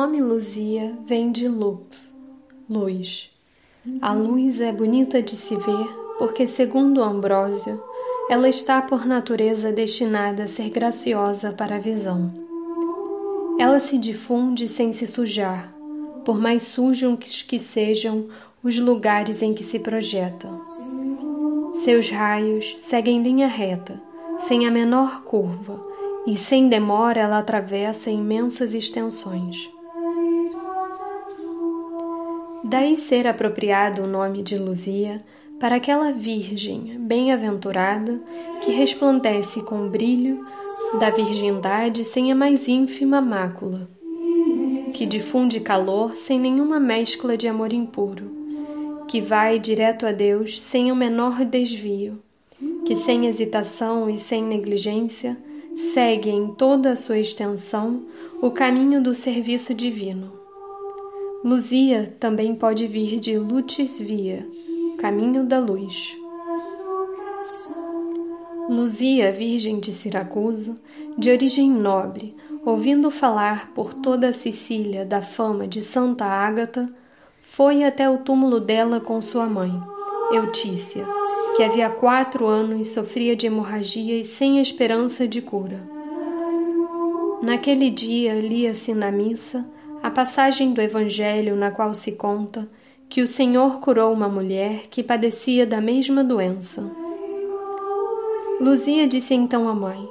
nome Luzia vem de lux, luz. A luz é bonita de se ver porque, segundo Ambrósio, ela está por natureza destinada a ser graciosa para a visão. Ela se difunde sem se sujar, por mais sujos que sejam os lugares em que se projeta. Seus raios seguem linha reta, sem a menor curva, e sem demora ela atravessa imensas extensões. Daí ser apropriado o nome de Luzia para aquela virgem bem-aventurada que resplandece com o brilho da virgindade sem a mais ínfima mácula, que difunde calor sem nenhuma mescla de amor impuro, que vai direto a Deus sem o menor desvio, que sem hesitação e sem negligência segue em toda a sua extensão o caminho do serviço divino. Luzia também pode vir de Lucis Via, caminho da luz. Luzia, virgem de Siracusa, de origem nobre, ouvindo falar por toda a Sicília da fama de Santa Ágata, foi até o túmulo dela com sua mãe, Eutícia, que havia 4 anos sofria de hemorragias sem esperança de cura. Naquele dia lia-se na missa a passagem do Evangelho na qual se conta que o Senhor curou uma mulher que padecia da mesma doença. Luzia disse então à mãe: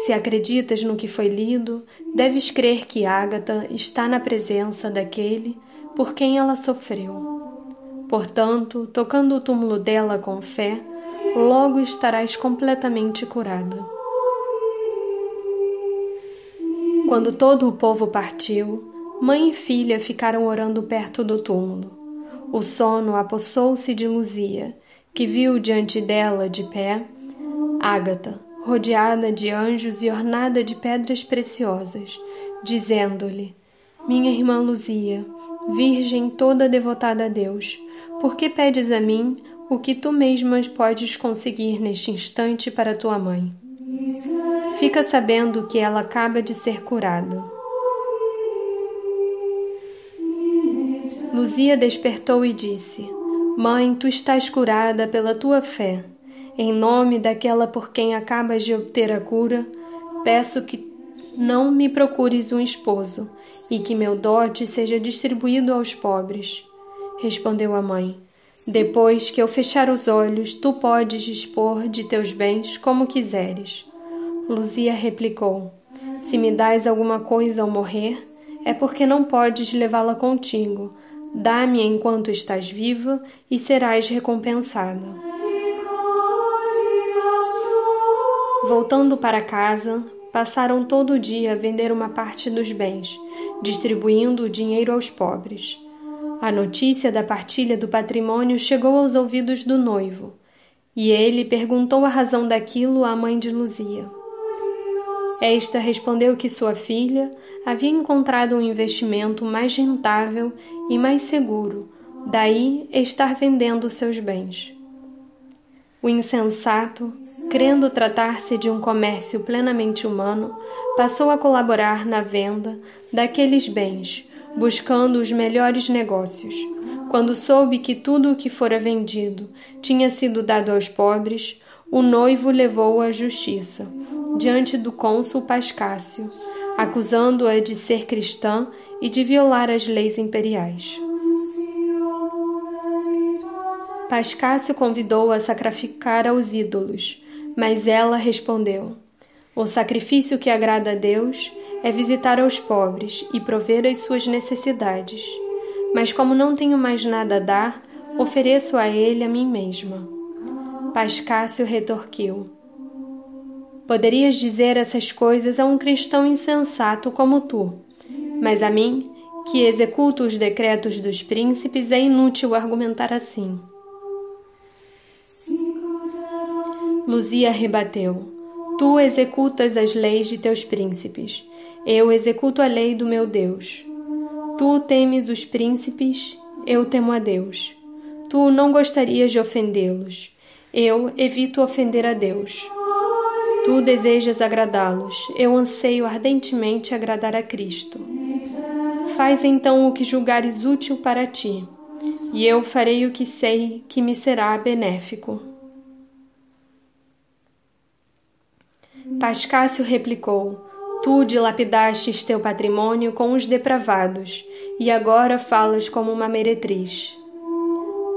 se acreditas no que foi lido, deves crer que Ágata está na presença daquele por quem ela sofreu. Portanto, tocando o túmulo dela com fé, logo estarás completamente curada. Quando todo o povo partiu, mãe e filha ficaram orando perto do túmulo. O sono apossou-se de Luzia, que viu diante dela, de pé, Ágata, rodeada de anjos e ornada de pedras preciosas, dizendo-lhe: minha irmã Luzia, virgem toda devotada a Deus, por que pedes a mim o que tu mesma podes conseguir neste instante para tua mãe? Fica sabendo que ela acaba de ser curada. Luzia despertou e disse: mãe, tu estás curada pela tua fé. Em nome daquela por quem acabas de obter a cura, peço que não me procures um esposo e que meu dote seja distribuído aos pobres. Respondeu a mãe: depois que eu fechar os olhos, tu podes dispor de teus bens como quiseres. Luzia replicou: se me dás alguma coisa ao morrer, é porque não podes levá-la contigo. Dá-me enquanto estás viva e serás recompensada. Voltando para casa, passaram todo o dia a vender uma parte dos bens, distribuindo o dinheiro aos pobres. A notícia da partilha do patrimônio chegou aos ouvidos do noivo, e ele perguntou a razão daquilo à mãe de Luzia. Esta respondeu que sua filha havia encontrado um investimento mais rentável e mais seguro, daí estar vendendo seus bens. O insensato, crendo tratar-se de um comércio plenamente humano, passou a colaborar na venda daqueles bens, buscando os melhores negócios. Quando soube que tudo o que fora vendido tinha sido dado aos pobres, o noivo levou-o à justiça, diante do cônsul Pascácio, acusando-a de ser cristã e de violar as leis imperiais. Pascácio convidou-a a sacrificar aos ídolos, mas ela respondeu: o sacrifício que agrada a Deus é visitar aos pobres e prover as suas necessidades. Mas como não tenho mais nada a dar, ofereço a ele a mim mesma. Pascácio retorquiu: poderias dizer essas coisas a um cristão insensato como tu, mas a mim, que executo os decretos dos príncipes, é inútil argumentar assim. Luzia rebateu: tu executas as leis de teus príncipes, eu executo a lei do meu Deus. Tu temes os príncipes, eu temo a Deus. Tu não gostarias de ofendê-los, eu evito ofender a Deus. Tu desejas agradá-los, eu anseio ardentemente agradar a Cristo. Faz então o que julgares útil para ti, e eu farei o que sei que me será benéfico. Pascácio replicou: Tu dilapidastes teu patrimônio com os depravados, e agora falas como uma meretriz.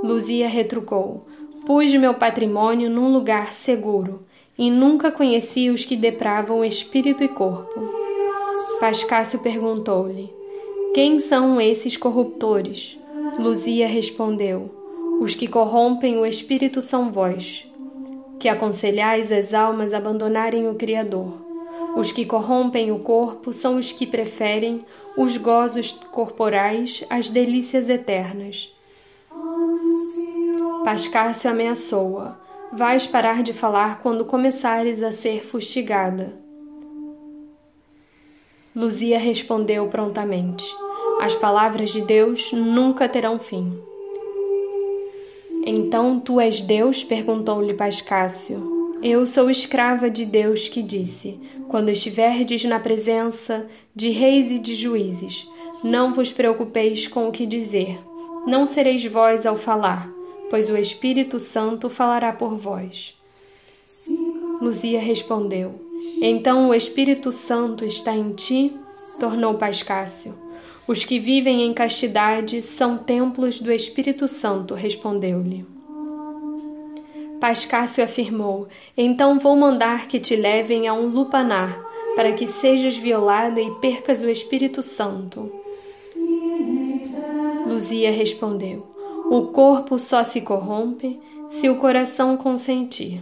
Luzia retrucou: Pus meu patrimônio num lugar seguro, e nunca conheci os que depravam espírito e corpo. Pascácio perguntou-lhe: Quem são esses corruptores? Luzia respondeu: Os que corrompem o espírito são vós, que aconselhais as almas a abandonarem o Criador. Os que corrompem o corpo são os que preferem os gozos corporais às delícias eternas. Pascácio ameaçou-a: Vais parar de falar quando começares a ser fustigada. Luzia respondeu prontamente: As palavras de Deus nunca terão fim. Então tu és Deus? Perguntou-lhe Pascácio. Eu sou escrava de Deus que disse: Quando estiverdes na presença de reis e de juízes, não vos preocupeis com o que dizer. Não sereis vós ao falar, pois o Espírito Santo falará por vós. Luzia respondeu: Então o Espírito Santo está em ti? Tornou Pascácio. Os que vivem em castidade são templos do Espírito Santo, respondeu-lhe. Pascácio afirmou: Então vou mandar que te levem a um lupanar, para que sejas violada e percas o Espírito Santo. Luzia respondeu: O corpo só se corrompe se o coração consentir.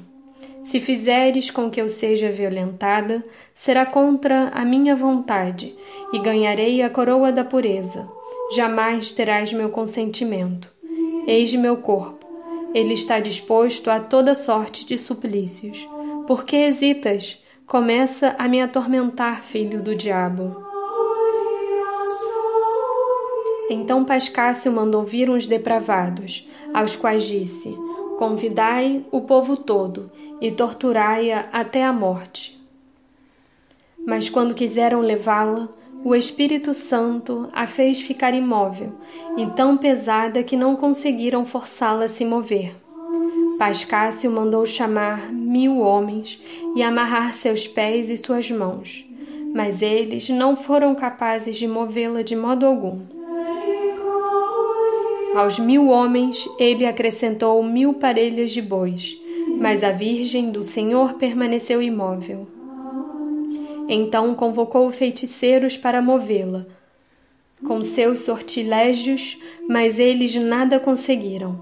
Se fizeres com que eu seja violentada, será contra a minha vontade, e ganharei a coroa da pureza. Jamais terás meu consentimento. Eis meu corpo. Ele está disposto a toda sorte de suplícios. Por que hesitas? Começa a me atormentar, filho do diabo. Então Pascácio mandou vir uns depravados, aos quais disse: Convidai o povo todo e torturai-a até a morte. Mas quando quiseram levá-la, o Espírito Santo a fez ficar imóvel e tão pesada que não conseguiram forçá-la a se mover. Pascácio mandou chamar 1000 homens e amarrar seus pés e suas mãos, mas eles não foram capazes de movê-la de modo algum. Aos 1000 homens ele acrescentou 1000 parelhas de bois, mas a Virgem do Senhor permaneceu imóvel. Então convocou feiticeiros para movê-la, com seus sortilégios, mas eles nada conseguiram.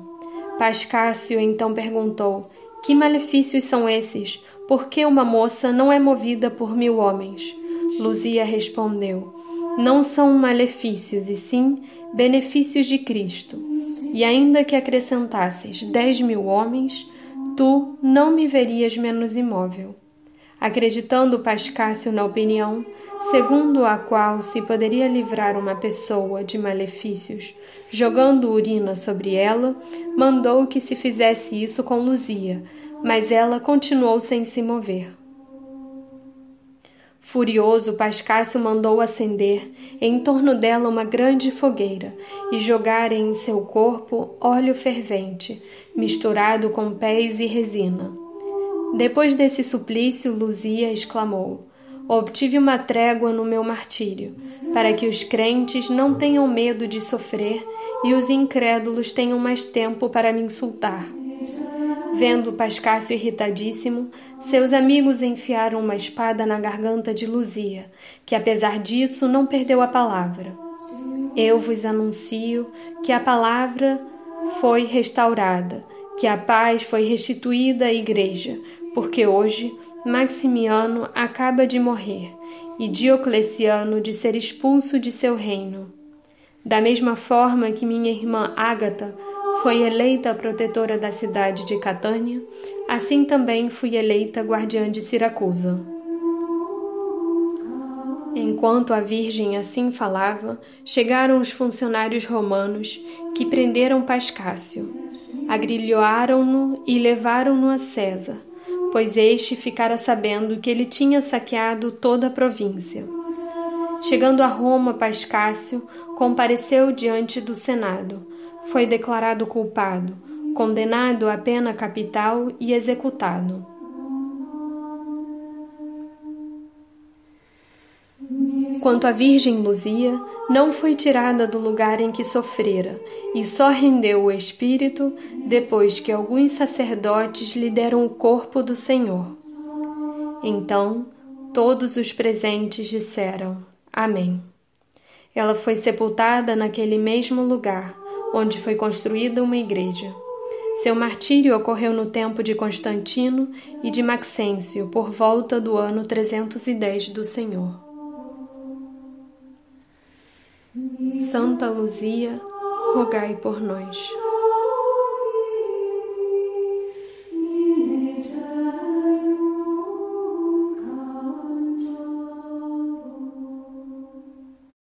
Pascácio então perguntou: Que malefícios são esses? Por que uma moça não é movida por 1000 homens? Luzia respondeu: Não são malefícios, e sim benefícios de Cristo. E ainda que acrescentasses 10.000 homens, tu não me verias menos imóvel. Acreditando Pascácio na opinião, segundo a qual se poderia livrar uma pessoa de malefícios, jogando urina sobre ela, mandou que se fizesse isso com Luzia, mas ela continuou sem se mover. Furioso, Pascácio mandou acender em torno dela uma grande fogueira e jogar em seu corpo óleo fervente, misturado com pés e resina. Depois desse suplício, Luzia exclamou: Obtive uma trégua no meu martírio, para que os crentes não tenham medo de sofrer e os incrédulos tenham mais tempo para me insultar. Vendo Pascácio irritadíssimo, seus amigos enfiaram uma espada na garganta de Luzia, que apesar disso não perdeu a palavra. Eu vos anuncio que a palavra foi restaurada, que a paz foi restituída à igreja, porque hoje Maximiano acaba de morrer e Diocleciano de ser expulso de seu reino. Da mesma forma que minha irmã Ágata foi eleita protetora da cidade de Catânia, assim também fui eleita guardiã de Siracusa. Enquanto a Virgem assim falava, chegaram os funcionários romanos que prenderam Pascácio. Agrilhoaram-no e levaram-no a César, pois este ficara sabendo que ele tinha saqueado toda a província. Chegando a Roma, Pascácio compareceu diante do Senado, foi declarado culpado, condenado à pena capital e executado. Quanto à Virgem Luzia, não foi tirada do lugar em que sofrera, e só rendeu o espírito depois que alguns sacerdotes lhe deram o corpo do Senhor. Então, todos os presentes disseram: Amém. Ela foi sepultada naquele mesmo lugar, onde foi construída uma igreja. Seu martírio ocorreu no tempo de Constantino e de Maxêncio, por volta do ano 310 do Senhor. Santa Luzia, rogai por nós.